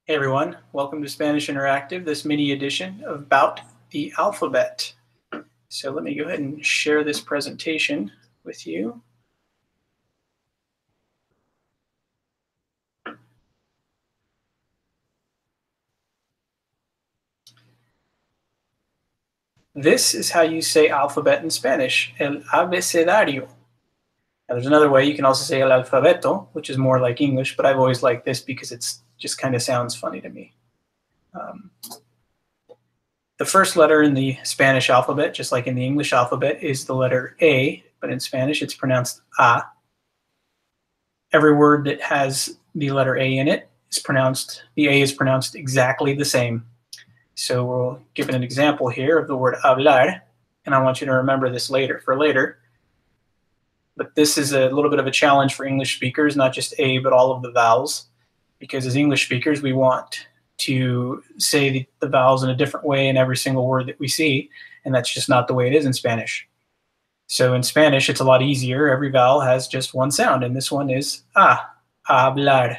Hey everyone, welcome to Spanish Interactive, this mini edition about the alphabet. So let me go ahead and share this presentation with you. This is how you say alphabet in Spanish, el abecedario. Now there's another way, you can also say el alfabeto, which is more like English, but I've always liked this because it's just kind of sounds funny to me. The first letter in the Spanish alphabet, just like in the English alphabet, is the letter A, but in Spanish it's pronounced A. Every word that has the letter A in it is pronounced, the A is pronounced exactly the same. So we'll give an example here of the word hablar, and I want you to remember this for later. But this is a little bit of a challenge for English speakers, not just A, but all of the vowels, because as English speakers, we want to say the vowels in a different way in every single word that we see, and that's just not the way it is in Spanish. So in Spanish, it's a lot easier. Every vowel has just one sound, and this one is A, hablar.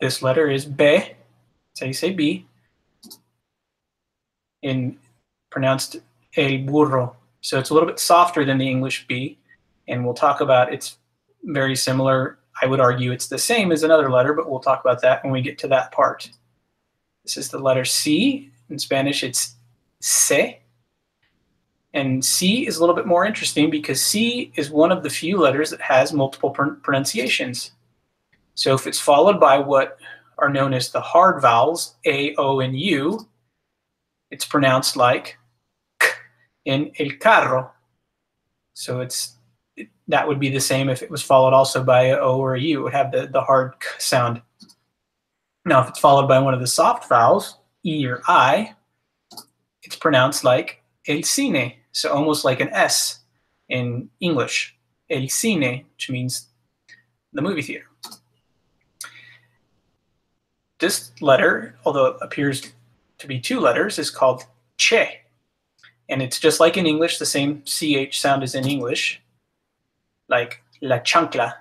This letter is B, that's how you say B, in pronounced el burro. So it's a little bit softer than the English B, and we'll talk about it's very similar. I would argue it's the same as another letter, but we'll talk about that when we get to that part. This is the letter C. In Spanish, it's C. And C is a little bit more interesting because C is one of the few letters that has multiple pronunciations. So if it's followed by what are known as the hard vowels, A, O, and U, it's pronounced like K in el carro. So that would be the same if it was followed also by a O or a U. It would have the hard K sound. Now, if it's followed by one of the soft vowels, E or I, it's pronounced like el cine, so almost like an S in English. El cine, which means the movie theater. This letter, although it appears to be two letters, is called che. And it's just like in English, the same CH sound as in English, like la chancla.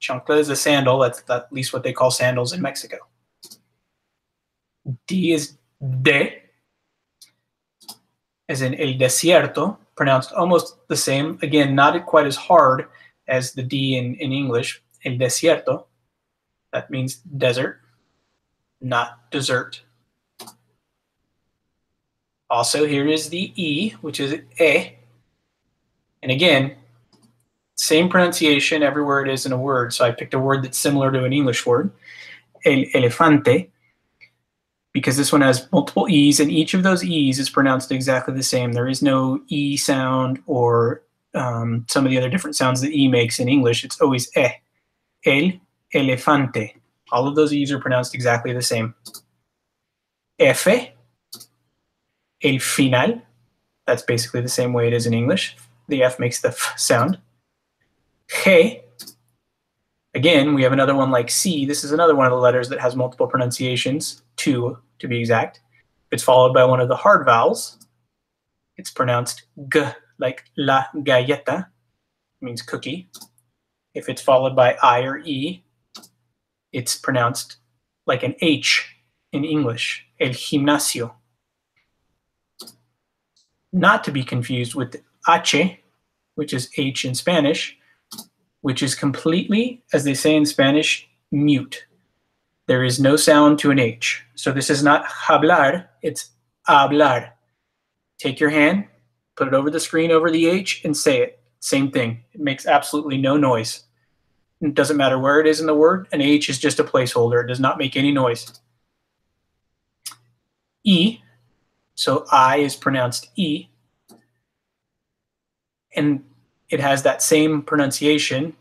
Chancla is a sandal, that's at least what they call sandals in Mexico. D is de, as in el desierto, pronounced almost the same. Again, not quite as hard as the D in English, el desierto. That means desert, not dessert. Also, here is the E, which is E. And again, same pronunciation everywhere it is in a word. So I picked a word that's similar to an English word, el elefante, because this one has multiple E's, and each of those E's is pronounced exactly the same. There is no E sound or some of the other different sounds that E makes in English. It's always E. El elefante. All of those E's are pronounced exactly the same. F, el final. That's basically the same way it is in English. The F makes the F sound. G. Again, we have another one like C. This is another one of the letters that has multiple pronunciations, two to be exact. If it's followed by one of the hard vowels, it's pronounced G, like la galleta, means cookie. If it's followed by I or E, it's pronounced like an H in English, el gimnasio. Not to be confused with H, which is H in Spanish, which is completely, as they say in Spanish, mute. There is no sound to an H. So this is not hablar, it's hablar. Take your hand, put it over the screen over the H, and say it. Same thing. It makes absolutely no noise. It doesn't matter where it is in the word. An H is just a placeholder. It does not make any noise. E, so I is pronounced E. And it has that same pronunciation,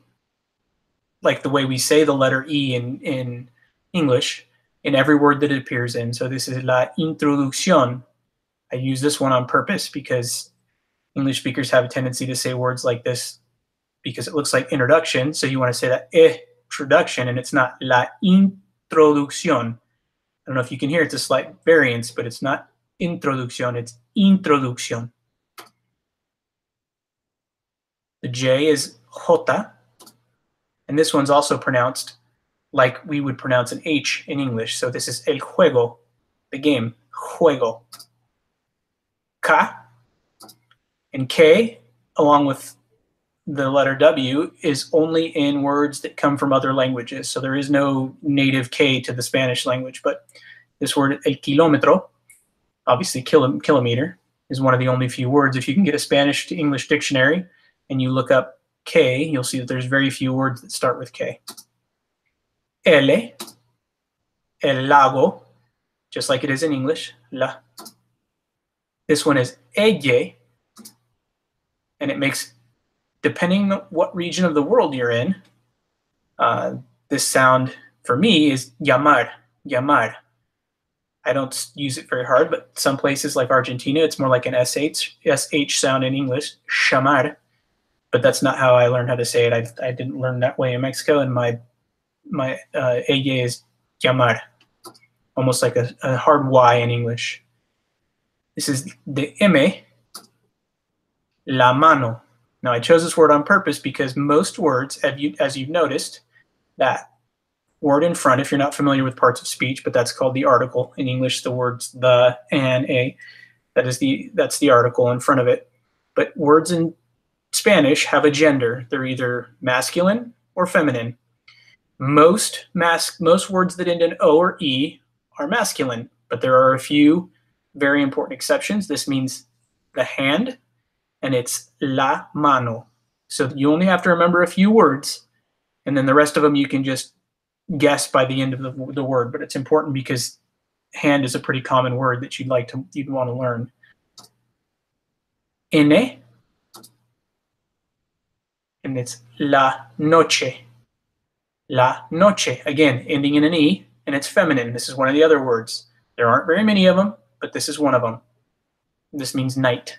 like the way we say the letter E in English, in every word that it appears in. So this is la introducción. I use this one on purpose because English speakers have a tendency to say words like this because it looks like introduction. So you want to say that introduction, and it's not la introducción. I don't know if you can hear, it's a slight variance, but it's not introducción, it's introducción. The J is jota, and this one's also pronounced like we would pronounce an H in English. So this is el juego, the game, juego. Ka and K, along with the letter W, is only in words that come from other languages. So there is no native K to the Spanish language, but this word, el kilómetro, obviously kilometer, is one of the only few words. If you can get a Spanish to English dictionary and you look up K, you'll see that there's very few words that start with K. L, el lago, just like it is in English, la. This one is ella, and it makes, depending on what region of the world you're in, this sound for me is llamar, llamar. I don't use it very hard, but some places like Argentina, it's more like an SH sound in English, llamar. But that's not how I learned how to say it. I didn't learn that way in Mexico, and my ella is llamar, almost like a hard Y in English. This is the M, la mano. Now, I chose this word on purpose because most words, as you've noticed, that word in front, if you're not familiar with parts of speech, but that's called the article. In English, the words the and a, that's the article in front of it. But words in Spanish have a gender. They're either masculine or feminine. Most words that end in O or E are masculine, but there are a few very important exceptions. This means the hand, and it's la mano. So you only have to remember a few words, and then the rest of them you can just guess by the end of the word. But it's important because hand is a pretty common word that you'd want to learn. N, and it's la noche. La noche, again, ending in an E, and it's feminine. This is one of the other words. There aren't very many of them, but this is one of them. This means night.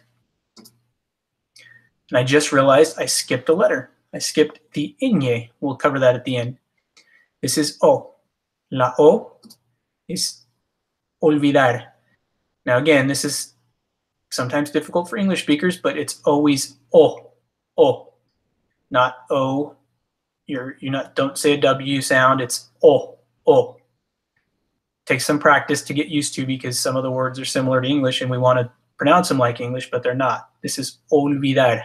And I just realized I skipped a letter. I skipped the ñ. We'll cover that at the end. This is O. La O is olvidar. Now again, this is sometimes difficult for English speakers, but it's always O. O. Not O. Don't say a W sound, it's O. O. Takes some practice to get used to because some of the words are similar to English and we want to pronounce them like English, but they're not. This is olvidar,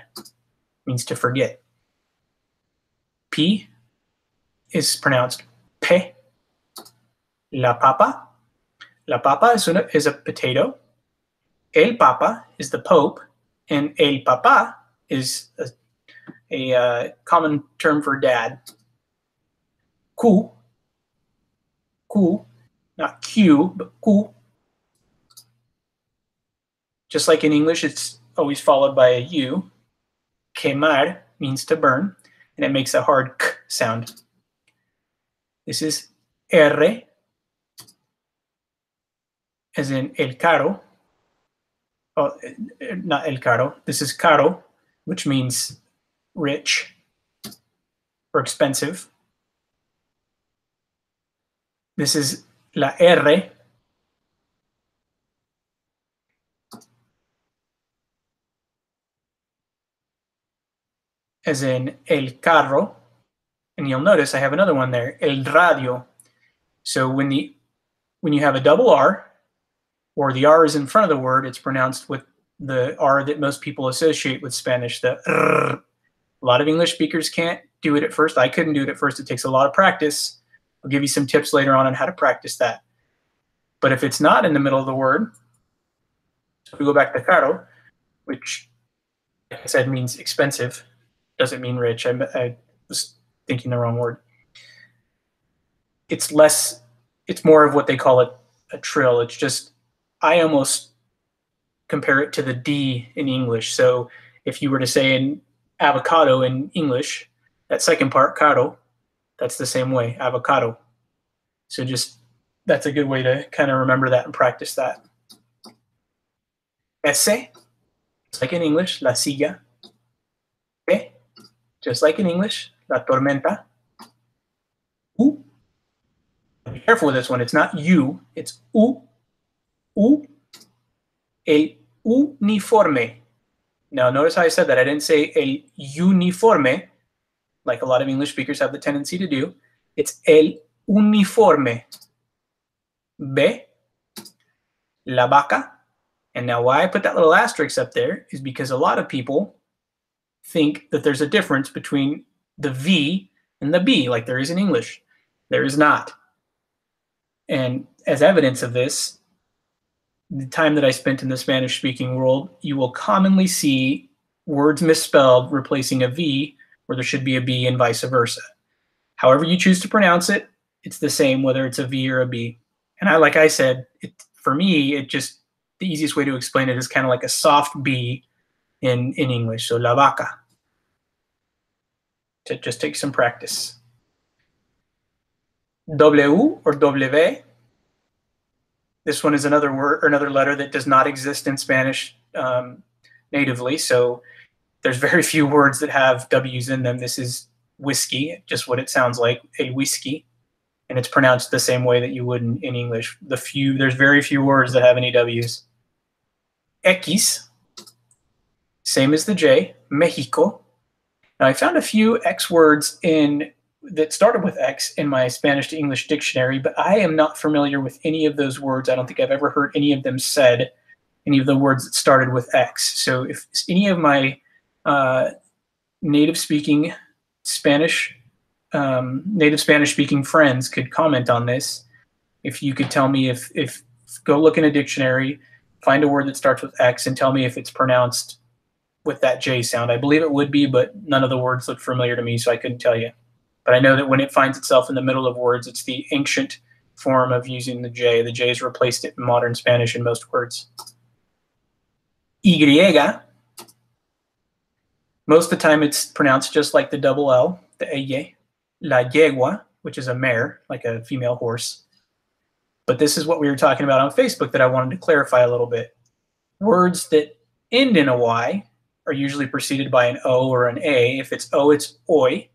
means to forget. P is pronounced pe. La papa. La papa is a potato. El papa is the Pope, and el papa is a common term for dad. Q, not Q, but Q. Just like in English, it's always followed by a U. Quemar means to burn, and it makes a hard K sound. This is R, as in el caro. Oh, not el caro. This is caro, which means rich or expensive. This is la R, as in el carro. And you'll notice I have another one there, el radio. So when you have a double R, or the R is in front of the word, it's pronounced with the R that most people associate with Spanish, the R. A lot of English speakers can't do it at first. I couldn't do it at first. It takes a lot of practice. I'll give you some tips later on how to practice that. But if it's not in the middle of the word, so we go back to caro, which, like I said, means expensive, doesn't mean rich. I was thinking the wrong word. It's more of what they call a trill. It's just, I almost compare it to the D in English. So if you were to say an avocado in English, that second part, caro, that's the same way, avocado. So that's a good way to kind of remember that and practice that. S, just like in English, la silla. T, just like in English, la tormenta. U, be careful with this one. It's not U, it's U. U, el uniforme. Now, notice how I said that. I didn't say el uniforme, like a lot of English speakers have the tendency to do. It's el uniforme. B, la vaca. And now why I put that little asterisk up there is because a lot of people think that there's a difference between the V and the B, like there is in English. There is not. And as evidence of this, the time that I spent in the Spanish-speaking world, you will commonly see words misspelled replacing a V where there should be a B and vice versa. However you choose to pronounce it, it's the same whether it's a V or a B. And like I said, for me, the easiest way to explain it is kind of like a soft B in English. So la vaca. To just take some practice. W or W. This one is another word or another letter that does not exist in Spanish natively. So there's very few words that have W's in them. This is whiskey, just what it sounds like, a whiskey. And it's pronounced the same way that you would in English. There's very few words that have any W's. X, same as the J, Mexico. Now I found a few X words that started with X in my Spanish to English dictionary, but I am not familiar with any of those words. I don't think I've ever heard any of them said, any of the words that started with X. So if any of my native Spanish speaking friends could comment on this, if you could tell me if go look in a dictionary, find a word that starts with X and tell me if it's pronounced with that J sound. I believe it would be, but none of the words look familiar to me, so I couldn't tell you. But I know that when it finds itself in the middle of words, it's the ancient form of using the J. The J has replaced it in modern Spanish in most words. Y. Most of the time it's pronounced just like the double L, the eye. La yegua, which is a mare, like a female horse. But this is what we were talking about on Facebook that I wanted to clarify a little bit. Words that end in a Y are usually preceded by an O or an A. If it's O, it's oi.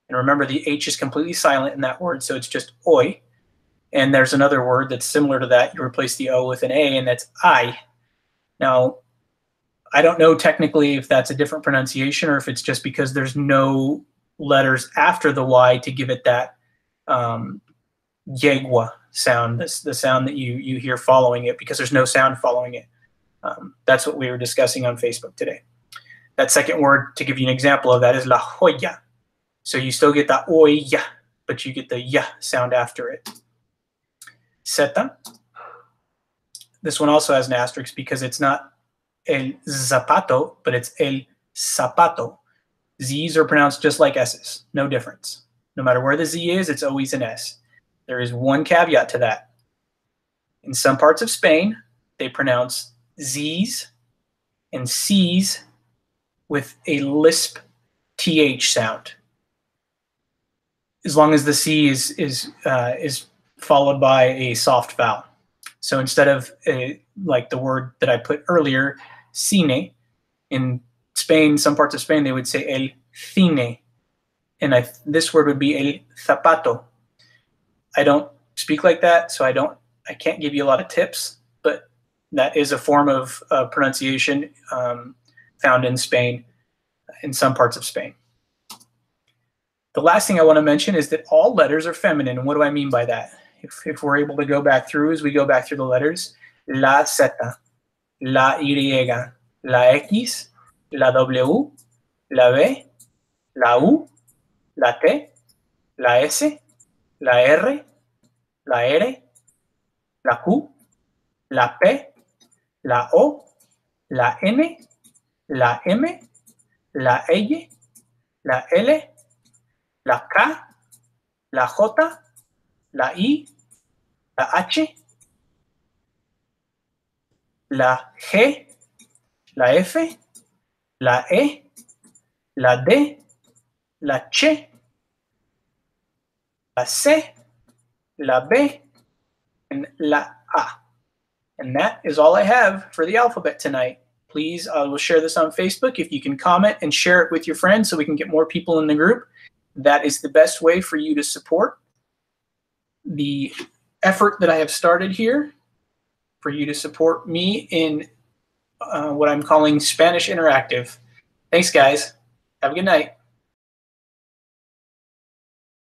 And remember, the H is completely silent in that word, so it's just oi. And there's another word that's similar to that. You replace the O with an A, and that's I. Now, I don't know technically if that's a different pronunciation or if it's just because there's no letters after the Y to give it that yegua sound, the sound that you hear following it, because there's no sound following it. That's what we were discussing on Facebook today. That second word, to give you an example of that, is la joya. So you still get the oya, but you get the ya sound after it. Zeta. This one also has an asterisk because it's not el zapato, but it's el zapato. Z's are pronounced just like S's, no difference. No matter where the Z is, it's always an S. There is one caveat to that. In some parts of Spain, they pronounce Z's and C's with a lisp TH sound, as long as the C is followed by a soft vowel. So instead of like the word that I put earlier, cine, in Spain, some parts of Spain, they would say el cine, and this word would be el zapato. I don't speak like that, so I can't give you a lot of tips, but that is a form of pronunciation found in Spain, in some parts of Spain. The last thing I want to mention is that all letters are feminine. And what do I mean by that? If we're able to go back through, as we go back through the letters, la Z, la Y, la X, la W, la B, la U, la T, la S, la R, la R, la Q, la P, la O, la N, la M, la Y, la L, la K, la J, la I, la H, la G, la F, la E, la D, la Ch, la C, la B, and la A. And that is all I have for the alphabet tonight. Please, I will share this on Facebook. If you can comment and share it with your friends so we can get more people in the group, that is the best way for you to support the effort that I have started here, for you to support me in what I'm calling Spanish Interactive. Thanks, guys. Have a good night.